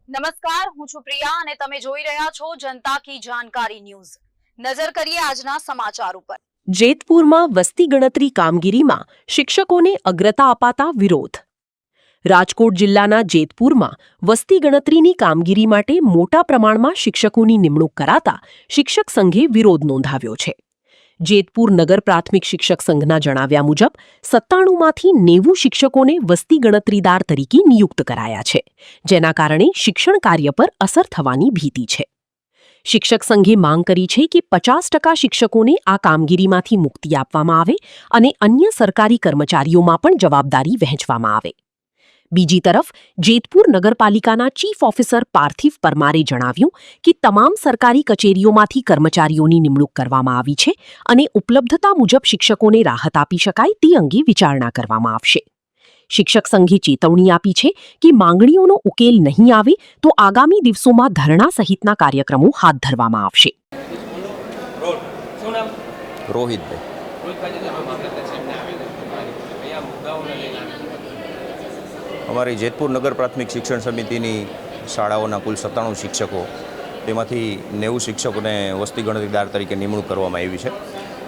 નમસ્કાર, હું છું પ્રિયા અને તમે જોઈ રહ્યા છો જનતા કી જાણકારી ન્યૂઝ। નજર કરીએ આજના સમાચાર ઉપર। જેતપુરમાં વસ્તી ગણતરી કામગીરીમાં શિક્ષકોને અગ્રતા અપાતા વિરોધ। રાજકોટ જિલ્લાના જેતપુરમાં વસ્તી ગણતરીની કામગીરી માટે મોટા પ્રમાણમાં શિક્ષકોની નિમણૂક કરાતા શિક્ષક સંઘે વિરોધ નોંધાવ્યો છે। જેતપુર નગર પ્રાથમિક શિક્ષક સંઘના જણાવ્યા મુજબ 97માંથી 90 શિક્ષકોને વસ્તી ગણતરીદાર તરીકે નિયુક્ત કરાયા છે, જેના કારણે શિક્ષણ કાર્ય પર અસર થવાની ભીતિ છે। શિક્ષક સંઘે માંગ કરી છે કે 50% શિક્ષકોને આ કામગીરીમાંથી મુક્તિ આપવામાં આવે અને અન્ય સરકારી કર્મચારીઓમાં પણ જવાબદારી વહેંચવામાં આવે। બીજી તરફ જેતપુર નગરપાલિકાના ચીફ ઓફિસર પાર્થિવ પરમારે જણાવ્યું કે તમામ સરકારી કચેરીઓમાંથી કર્મચારીઓની નિમણૂક કરવામાં આવી છે અને ઉપલબ્ધતા મુજબ શિક્ષકોને રાહત આપી શકાય તે અંગે વિચારણા કરવામાં આવશે। શિક્ષક સંઘે ચેતવણી આપી છે કે માંગણીઓનો ઉકેલ નહીં આવે તો આગામી દિવસોમાં ધરણા સહિતના કાર્યક્રમો હાથ ધરવામાં આવશે। અમારી જેતપુર નગર પ્રાથમિક શિક્ષણ સમિતિની શાળાઓના કુલ 97 શિક્ષકો, તેમાંથી 90 શિક્ષકોને વસ્તી ગણતરીદાર તરીકે નિમણૂક કરવામાં આવી છે।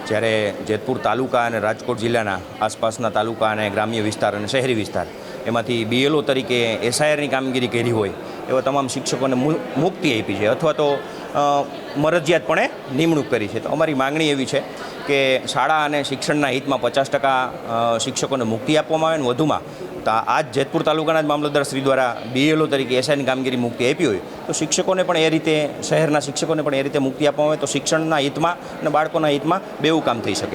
જ્યારે જેતપુર તાલુકા અને રાજકોટ જિલ્લાના આસપાસના તાલુકા અને ગ્રામ્ય વિસ્તાર અને શહેરી વિસ્તાર એમાંથી BLO તરીકે SIRની કામગીરી કરી હોય એવા તમામ શિક્ષકોને મુક્તિ આપી છે અથવા તો મરજિયાતપણે નિમણૂક કરી છે। તો અમારી માગણી એવી છે કે શાળા અને શિક્ષણના હિતમાં 50% શિક્ષકોને મુક્તિ આપવામાં આવે અને વધુમાં આજ જેતપુર તાલુકાના જ મામલતદાર શ્રી દ્વારા BLO તરીકે SIની કામગીરી મુક્તિ આપી હોય તો શિક્ષકોને પણ એ રીતે, શહેરના શિક્ષકોને પણ એ રીતે મુક્તિ આપવામાં આવે તો શિક્ષણના હિતમાં અને બાળકોના હિતમાં બેઉ કામ થઈ શકે।